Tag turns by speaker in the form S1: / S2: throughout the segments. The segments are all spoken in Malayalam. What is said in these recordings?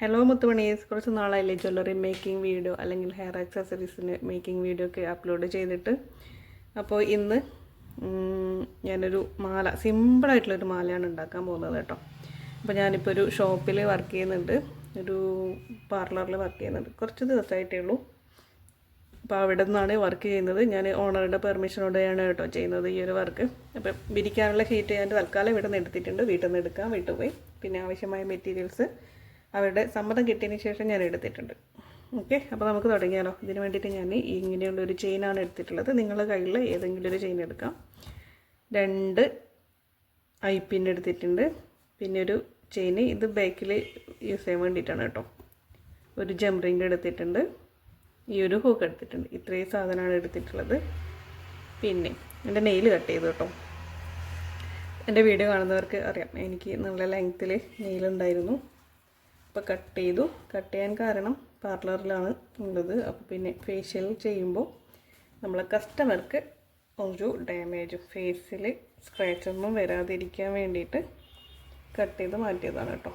S1: ഹലോ മുത്തുമണീസ്, കുറച്ച് നാളായില്ലേ ജ്വല്ലറി മേക്കിംഗ് വീഡിയോ അല്ലെങ്കിൽ ഹെയർ ആക്സസറീസിന് മേക്കിംഗ് വീഡിയോ ഒക്കെ അപ്ലോഡ് ചെയ്തിട്ട്. അപ്പോൾ ഇന്ന് ഞാനൊരു മാല, സിമ്പിളായിട്ടുള്ളൊരു മാലയാണ് ഉണ്ടാക്കാൻ പോകുന്നത് കേട്ടോ. അപ്പോൾ ഞാനിപ്പോൾ ഒരു ഷോപ്പിൽ വർക്ക് ചെയ്യുന്നുണ്ട്, ഒരു പാർലറിൽ വർക്ക് ചെയ്യുന്നുണ്ട്. കുറച്ച് ദിവസമായിട്ടേ ഉള്ളൂ. അപ്പോൾ അവിടെ നിന്നാണ് വർക്ക് ചെയ്യുന്നത്. ഞാൻ ഓണറുടെ പെർമിഷനോടെയാണ് കേട്ടോ ചെയ്യുന്നത് ഈ ഒരു വർക്ക്. അപ്പം വിരിക്കാനുള്ള ഷീറ്റ് ഞാൻ തൽക്കാലം ഇവിടെ നിന്ന് എടുത്തിട്ടുണ്ട്. വീട്ടിൽ നിന്ന് എടുക്കാം, വീട്ടിൽ പോയി. പിന്നെ ആവശ്യമായ മെറ്റീരിയൽസ് അവരുടെ സമ്മതം കിട്ടിയതിന് ശേഷം ഞാൻ എടുത്തിട്ടുണ്ട്. ഓക്കെ, അപ്പോൾ നമുക്ക് തുടങ്ങിയാലോ. ഇതിന് വേണ്ടിയിട്ട് ഞാൻ ഇങ്ങനെയുള്ളൊരു ചെയിനാണ് എടുത്തിട്ടുള്ളത്. നിങ്ങളുടെ കയ്യിൽ ഏതെങ്കിലും ഒരു ചെയിൻ എടുക്കാം. 2 ഐ പിൻ എടുത്തിട്ടുണ്ട്. പിന്നെ ഒരു ചെയിൻ, ഇത് ബാക്കിൽ യൂസ് ചെയ്യാൻ വേണ്ടിയിട്ടാണ് കേട്ടോ. ഒരു ജം റിംഗ് എടുത്തിട്ടുണ്ട്. ഈ ഒരു ഹൂക്ക് എടുത്തിട്ടുണ്ട്. ഇത്രയും സാധനമാണ് എടുത്തിട്ടുള്ളത്. പിന്നെ എൻ്റെ നെയിൽ കട്ട് ചെയ്തു കേട്ടോ. എൻ്റെ വീഡിയോ കാണുന്നവർക്ക് അറിയാം, എനിക്ക് നല്ല ലെങ്ത്തിൽ നെയിലുണ്ടായിരുന്നു. അപ്പോൾ കട്ട് ചെയ്തു. കട്ട് ചെയ്യാൻ കാരണം പാർലറിലാണ് ഉള്ളത്. അപ്പോൾ പിന്നെ ഫേഷ്യൽ ചെയ്യുമ്പോൾ നമ്മളെ കസ്റ്റമർക്ക് ഒരു ഡാമേജും ഫേസിൽ സ്ക്രാച്ചൊന്നും വരാതിരിക്കാൻ വേണ്ടിയിട്ട് കട്ട് ചെയ്ത് മാറ്റിയതാണ് കേട്ടോ.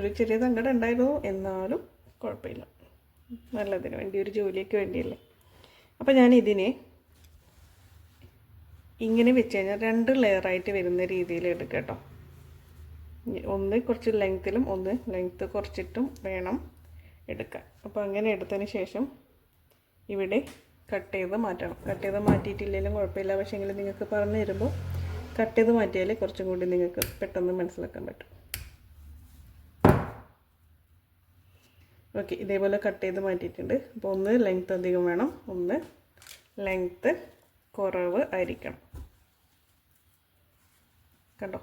S1: ഒരു ചെറിയ സങ്കടം ഉണ്ടായിരുന്നു, എന്നാലും കുഴപ്പമില്ല. നല്ലതിന് വേണ്ടി, ഒരു ജോലിക്ക് വേണ്ടിയല്ലേ. അപ്പോൾ ഞാൻ ഇതിനെ ഇങ്ങനെ വെച്ച് കഴിഞ്ഞാൽ 2 ലെയറായിട്ട് വരുന്ന രീതിയിൽ എടുക്കാം കേട്ടോ. ഒന്ന് കുറച്ച് ലെങ്ത്തിലും ഒന്ന് ലെങ്ത്ത് കുറച്ചിട്ടും വേണം എടുക്കാൻ. അപ്പോൾ അങ്ങനെ എടുത്തതിന് ശേഷം ഇവിടെ കട്ട് ചെയ്ത് മാറ്റണം. കട്ട് ചെയ്ത് മാറ്റിയിട്ടില്ലെങ്കിലും കുഴപ്പമില്ല. പക്ഷേങ്കിൽ നിങ്ങൾക്ക് പറഞ്ഞു തരുമ്പോൾ കട്ട് ചെയ്ത് മാറ്റിയാൽ കുറച്ചും കൂടി നിങ്ങൾക്ക് പെട്ടെന്ന് മനസ്സിലാക്കാൻ പറ്റും. ഓക്കെ, ഇതേപോലെ കട്ട് ചെയ്ത് മാറ്റിയിട്ടുണ്ട്. അപ്പോൾ ഒന്ന് ലെങ്ത്ത് അധികം വേണം, ഒന്ന് ലെങ്ത്ത് കുറവ് ആയിരിക്കണം. കണ്ടോ,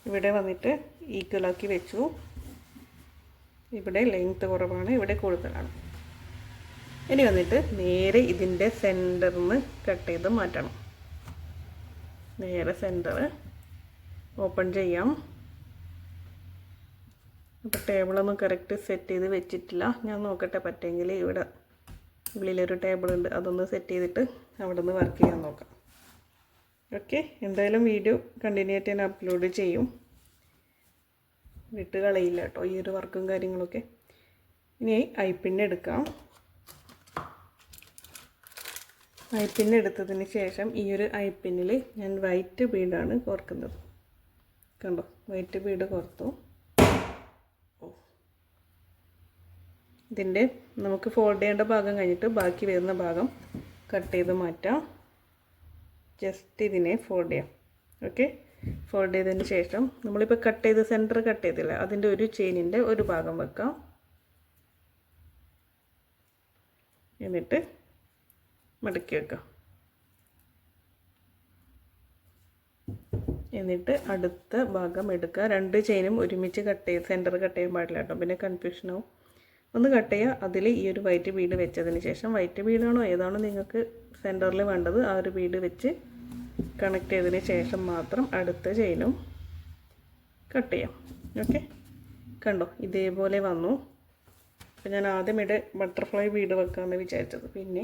S1: ഇവിടെ വന്നിട്ട് ഈക്വലാക്കി വെച്ചു. ഇവിടെ ലെങ്ത്ത് കുറവാണ്, ഇവിടെ കൂടുതലാണ്. ഇനി വന്നിട്ട് നേരെ ഇതിൻ്റെ സെൻറ്ററിൽ നിന്ന് കട്ട് ചെയ്ത് മാറ്റണം. നേരെ സെൻറ്റർ ഓപ്പൺ ചെയ്യാം. അപ്പോൾ ടേബിളൊന്നും കറക്റ്റ് സെറ്റ് ചെയ്ത് വെച്ചിട്ടില്ല. ഞാൻ നോക്കട്ടെ, പറ്റുമെങ്കിൽ ഇവിടെ ഉള്ളിലൊരു ടേബിളുണ്ട്, അതൊന്ന് സെറ്റ് ചെയ്തിട്ട് അവിടെ നിന്ന് വർക്ക് ചെയ്യാൻ നോക്കാം. ഓക്കെ, എന്തായാലും വീഡിയോ കണ്ടിന്യൂ ആയിട്ട് ഞാൻ അപ്ലോഡ് ചെയ്യും. വിട്ട് കളയില്ല കേട്ടോ ഈ ഒരു വർക്കും കാര്യങ്ങളൊക്കെ. ഇനി ഐ പിൻ എടുക്കാം. ഐ പിൻ എടുത്തതിന് ശേഷം ഈ ഒരു ഐ പിന്നിൽ ഞാൻ വൈറ്റ് ബീഡാണ് കോർക്കുന്നത്. കണ്ടോ, വൈറ്റ് ബീഡ് കോർത്തു. ഇതിൻ്റെ നമുക്ക് ഫോൾഡ് ചെയ്യേണ്ട ഭാഗം കഴിഞ്ഞിട്ട് ബാക്കി വരുന്ന ഭാഗം കട്ട് ചെയ്ത് മാറ്റാം. ജസ്റ്റ് ഇതിനെ ഫോൾഡ് ചെയ്യാം. ഓക്കെ, ഫോൾഡ് ചെയ്തതിന് ശേഷം നമ്മളിപ്പോൾ കട്ട് ചെയ്ത് സെൻറ്റർ കട്ട് ചെയ്തില്ല, അതിൻ്റെ ഒരു ചെയിനിൻ്റെ ഒരു ഭാഗം വെക്കാം. എന്നിട്ട് മടക്കി വെക്കാം. എന്നിട്ട് അടുത്ത ഭാഗം എടുക്കുക. 2 ചെയിനും ഒരുമിച്ച് കട്ട് ചെയ്ത് സെൻറ്റർ കട്ട് ചെയ്യാൻ പാടില്ല കേട്ടോ, പിന്നെ കൺഫ്യൂഷനാവും. ഒന്ന് കട്ട് ചെയ്യുക. അതിൽ ഈ ഒരു വൈറ്റ് ബീഡ് വെച്ചതിന് ശേഷം, വൈറ്റ് ബീഡാണോ ഏതാണോ നിങ്ങൾക്ക് സെൻറ്ററിൽ വേണ്ടത്, ആ ഒരു ബീഡ് വെച്ച് കണക്ട് ചെയ്തതിന് ശേഷം മാത്രം അടുത്ത ചെയിനും കട്ട് ചെയ്യാം. ഓക്കെ, കണ്ടോ ഇതേപോലെ വന്നു. അപ്പോൾ ഞാൻ ആദ്യം ഇവിടെ ബട്ടർഫ്ലൈ ബീഡ് വെക്കാമെന്ന് വിചാരിച്ചത്, പിന്നെ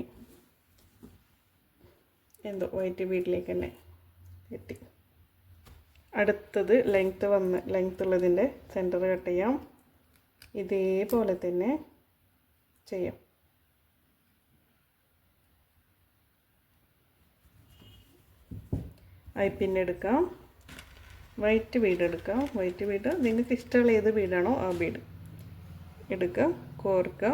S1: എന്തോ വൈറ്റ് ബീഡിലേക്ക് തന്നെ എത്തി. അടുത്തത് ലെങ്ത്ത് ഉള്ളതിൻ്റെ സെൻറ്റർ കട്ട് ചെയ്യാം. ഇതേപോലെ തന്നെ ചെയ്യാം. ഐ പിൻ എടുക്കാം, വൈറ്റ് ബീഡ് എടുക്കാം. വൈറ്റ് ബീഡ് നിങ്ങൾക്ക് ഇഷ്ടമുള്ള ഏത് ബീഡാണോ ആ ബീഡ് എടുക്കുക, കോർക്കുക.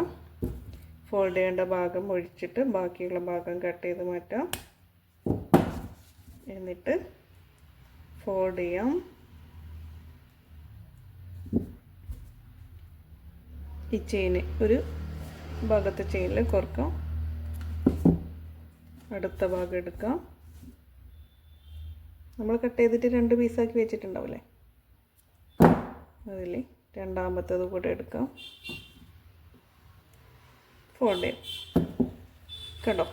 S1: ഫോൾഡ് ചെയ്യേണ്ട ഭാഗം ഒഴിച്ചിട്ട് ബാക്കിയുള്ള ഭാഗം കട്ട് ചെയ്ത് മാറ്റാം. എന്നിട്ട് ഫോൾഡ് ചെയ്യാം. ഈ ചെയിന് ഒരു ഭാഗത്തെ ചെയിനിൽ കോർക്കാം. അടുത്ത ഭാഗം എടുക്കാം. നമ്മൾ കട്ട് ചെയ്തിട്ട് 2 പീസാക്കി വെച്ചിട്ടുണ്ടാവില്ലേ, അതിൽ രണ്ടാമത്തേത് കൂടെ എടുക്കാം. ഫോൾഡ് ചെയ്യാം. കണ്ടോ,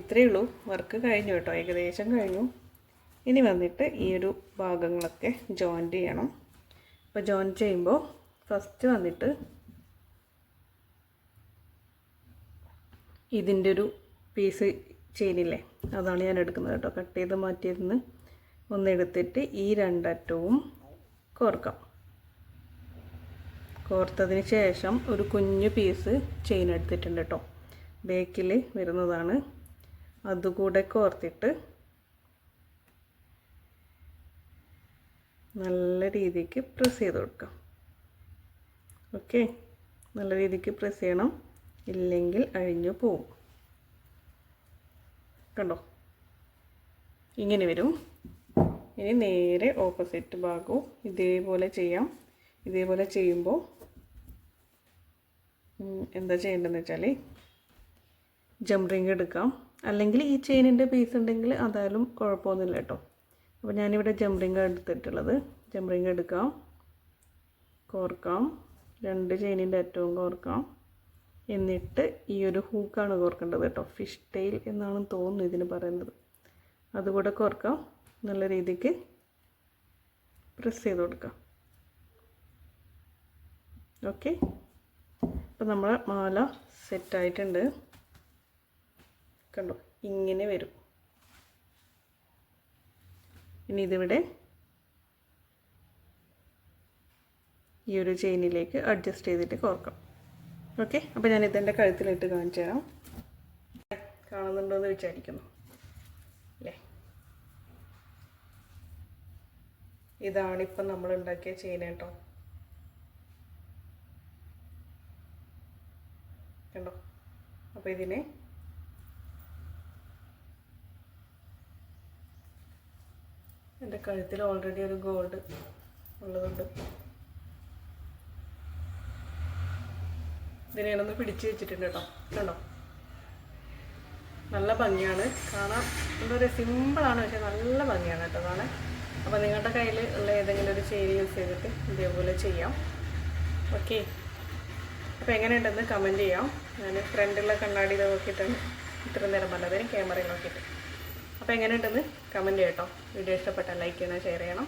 S1: ഇത്രയേ ഉള്ളൂ. വർക്ക് കഴിഞ്ഞു കേട്ടോ, ഏകദേശം കഴിഞ്ഞു. ഇനി വന്നിട്ട് ഈ ഒരു ഭാഗങ്ങളൊക്കെ ജോയിൻറ്റ് ചെയ്യണം. അപ്പോൾ ജോയിൻറ്റ് ചെയ്യുമ്പോൾ ഫസ്റ്റ് വന്നിട്ട് ഇതിൻ്റെ ഒരു പീസ് ചെയിനില്ലേ, അതാണ് ഞാൻ എടുക്കുന്നത് കേട്ടോ. കട്ട് ചെയ്ത് മാറ്റിയിരുന്ന് ഒന്നെടുത്തിട്ട് ഈ 2 അറ്റവും കോർക്കാം. കോർത്തതിന് ശേഷം ഒരു കുഞ്ഞു പീസ് ചെയിൻ എടുത്തിട്ടുണ്ട് കേട്ടോ, ബേക്കിൽ വരുന്നതാണ്. അതുകൂടെ കോർത്തിട്ട് നല്ല രീതിക്ക് പ്രസ് ചെയ്ത് കൊടുക്കാം. ഓക്കെ, നല്ല രീതിക്ക് പ്രസ് ചെയ്യണം, ഇല്ലെങ്കിൽ അഴിഞ്ഞു പോവും. കണ്ടോ, ഇങ്ങനെ വരും. ഇനി നേരെ ഓപ്പോസിറ്റ് ഭാഗവും ഇതേപോലെ ചെയ്യാം. ഇതേപോലെ ചെയ്യുമ്പോൾ എന്താ ചെയ്യേണ്ടതെന്ന് വെച്ചാൽ ജംപ് റിങ് എടുക്കാം, അല്ലെങ്കിൽ ഈ ചെയിനിൻ്റെ പീസ് ഉണ്ടെങ്കിൽ അതായാലും കുഴപ്പമൊന്നുമില്ല കേട്ടോ. അപ്പോൾ ഞാനിവിടെ ജംപ് റിങ് എടുത്തിട്ടുള്ളത്. ജംപ് റിങ് എടുക്കാം, കോർക്കാം, 2 ചെയിനിൻ്റെ അറ്റവും കോർക്കാം. എന്നിട്ട് ഈ ഒരു ഹൂക്കാണ് കോർക്കേണ്ടത് കേട്ടോ, ഫിഷ് ടെയിൽ എന്നാണ് തോന്നുന്നു ഇതിന് പറയുന്നത്. അതുകൂടെ കോർക്കാം, നല്ല രീതിക്ക് പ്രസ് ചെയ്ത് കൊടുക്കാം. ഓക്കെ, അപ്പോൾ നമ്മളെ മാല സെറ്റായിട്ടുണ്ട്. കണ്ടോ, ഇങ്ങനെ വരും. ഇനി ഇതിവിടെ ഈ ഒരു ചെയിനിലേക്ക് അഡ്ജസ്റ്റ് ചെയ്തിട്ട് കോർക്കാം. ഓക്കെ, അപ്പോൾ ഞാൻ ഇതെൻ്റെ കഴുത്തിലിട്ട് കാണിച്ചു തരാം. കാണുന്നുണ്ടോ എന്ന് വിചാരിക്കുന്നു അല്ലേ? ഇതാണിപ്പം നമ്മൾ ഉണ്ടാക്കിയ ചെയിൻ കേട്ടോ. കണ്ടോ, അപ്പോൾ ഇതിനെ എൻ്റെ കഴുത്തിൽ ഓൾറെഡി ഒരു ഗോൾഡ് ഉള്ളതുകൊണ്ട് ഇതിനെ ഞാനൊന്ന് പിടിച്ച് വെച്ചിട്ടുണ്ട് കേട്ടോ. കണ്ടോ, നല്ല ഭംഗിയാണ് കാണാൻ. എന്താ പറയുക, സിമ്പിളാണ്, പക്ഷേ നല്ല ഭംഗിയാണ് കേട്ടോ കാണാൻ. അപ്പോൾ നിങ്ങളുടെ കയ്യിൽ ഉള്ള ഏതെങ്കിലും ഒരു ചെയിൻ യൂസ് ചെയ്തിട്ട് ഇതേപോലെ ചെയ്യാം. ഓക്കെ, അപ്പോൾ എങ്ങനെയുണ്ടെന്ന് കമൻറ്റ് ചെയ്യാം. ഞാൻ ഫ്രണ്ടിലുള്ള കണ്ണാടി നോക്കിയിട്ടാണ് ഇത്ര നേരം പറഞ്ഞത്, ക്യാമറയിൽ നോക്കിയിട്ട്. അപ്പോൾ എങ്ങനെയുണ്ടെന്ന് കമൻറ്റ് ചെയ്യാം കേട്ടോ. വീഡിയോ ഇഷ്ടപ്പെട്ടാൽ ലൈക്ക് ചെയ്യണം, ഷെയർ ചെയ്യണം.